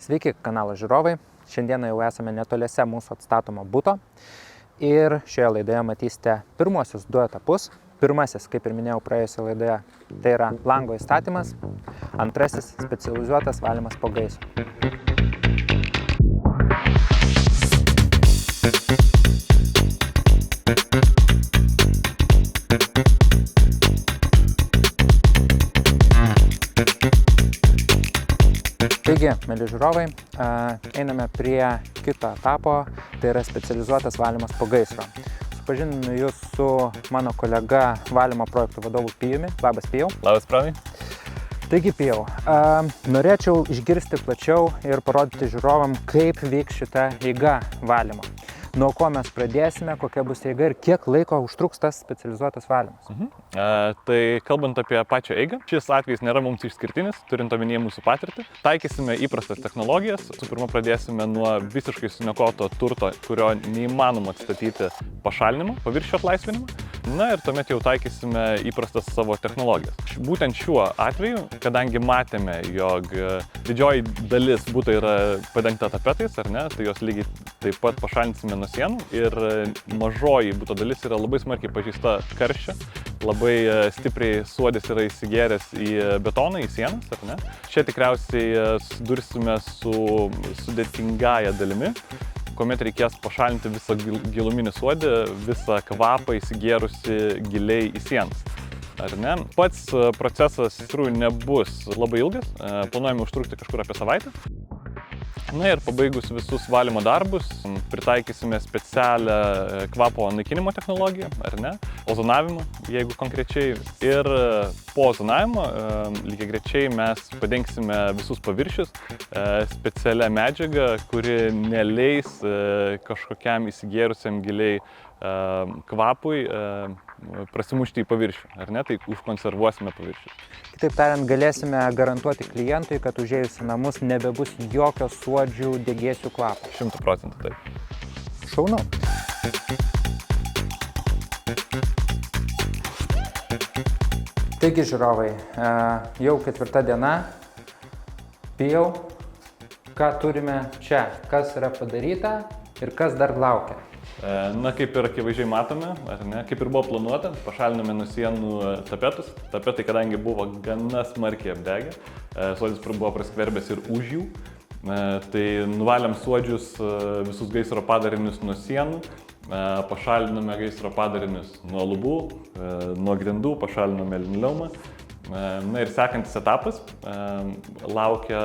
Sveiki kanalo žiūrovai, šiandieną jau esame netoliese mūsų atstatomo buto ir šioje laidoje matysite pirmuosius du etapus. Pirmasis, kaip ir minėjau praėjusioje laidoje, tai yra lango įstatymas, antrasis specializuotas valymas po gaisro. Taigi, mėly žiūrovai, einame prie kito etapo, tai yra specializuotas valymas po gaisro. Supažindinu jūs su mano kolega valymo projektų vadovu Pijumi. Labas, Pijau. Labas, Pranai. Taigi, Pijau, norėčiau išgirsti plačiau ir parodyti žiūrovam, kaip vyks šita eiga valymo. Nuo ko mes pradėsime, kokia bus eiga ir kiek laiko užtruks tas specializuotas valymas. Tai kalbant apie pačią eigą, šis atvejis nėra mums išskirtinis, turint omenyje mūsų patirtį. Taikysime įprastas technologijas. Su pirma pradėsime nuo visiškai suniokoto turto, kurio neįmanoma atstatyti pašalinimo, paviršių atlaisvinimo. Na ir tuomet jau taikysime įprastas savo technologijas. Būtent šiuo atveju, kadangi matėme, jog didžioji dalis buto yra padengta tapetais, ar ne, tai jos lygiai taip pat pašalinsime nuo sienų ir mažoji buto dalis yra labai smarkiai pažeista karščio, labai stipriai suodis yra įsigėręs į betoną, į sienas, ar ne. Čia tikriausiai sudursime su sudėtingąja dalimi, kuomet reikės pašalinti visą giluminį suodį, visą kvapą įsigėrusi giliai į sienas. Ar ne? Pats procesas iš tikrųjų nebus labai ilgas, planuojame užtrukti kažkur apie savaitę. Na ir pabaigus visus valymo darbus, pritaikysime specialią kvapo naikinimo technologiją, ar ne, ozonavimą, jeigu konkrečiai. Ir po ozonavimo lygiagrečiai mes padengsime visus paviršius specialią medžiagą, kuri neleis kažkokiam įsigėrusiam giliai kvapui prasimušti į paviršių, ar ne, tai užkonservuosime paviršius. Kitaip tariant, galėsime garantuoti klientui, kad užėjus į namus nebebus jokio suodžių, degėsių kvapo. 100% taip. Šaunu. Taigi, žiūrovai, jau ketvirta diena. Pijau, ką turime čia, kas yra padaryta ir kas dar laukia. Na, kaip ir akivaizdžiai matome, ar ne, kaip ir buvo planuota, pašalinome nuo sienų tapetus. Tapetai, kadangi buvo gana smarkiai apdegę, suodis buvo praskverbęs ir už jų, tai nuvalėm suodžius visus gaisro padarinius nuo sienų, pašalinome gaisro padarinius nuo lubų, nuo grindų, pašalinome linoleumą. Na ir sekantis etapas laukia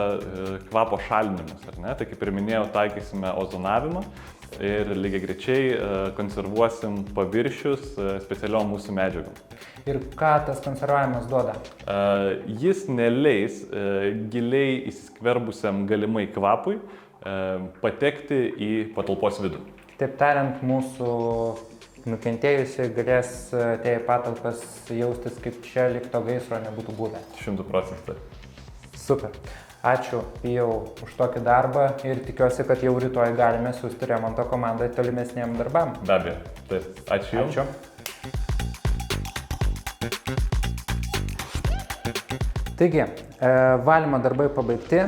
kvapo šalinimas, ar ne, tai kaip ir minėjau, taikysime ozonavimą. Ir lygiagrečiai konservuosim paviršius specialiom mūsų medžiagom. Ir ką tas konservavimas duoda? Jis neleis giliai įsiskverbusiam galimai kvapui patekti į patalpos vidų. Taip tariant, mūsų nukentėjusiai galės atėję patalpas jaustis, kaip čia lyg to gaisro nebūtų buvę. 100%. Super. Ačiū, Pijau, už tokį darbą ir tikiuosi, kad jau rytoj galime siųsti remonto komandą tolimesniem darbam. Be abejo. Taip. Ačiū Jums. Taigi, valymo darbai pabaigti,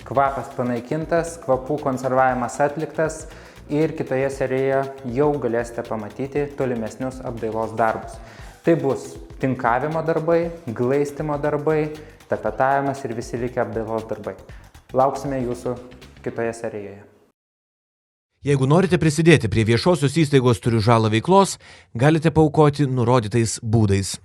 kvapas panaikintas, kvapų konservavimas atliktas ir kitoje serijoje jau galėsite pamatyti tolimesnius apdailos darbus. Tai bus tinkavimo darbai, glaistimo darbai, tapetavimas ir visi likę apdailos darbai. Lauksime jūsų kitoje serijoje. Jeigu norite prisidėti prie viešosios įstaigos Turiu žalą veiklos, galite paaukoti nurodytais būdais.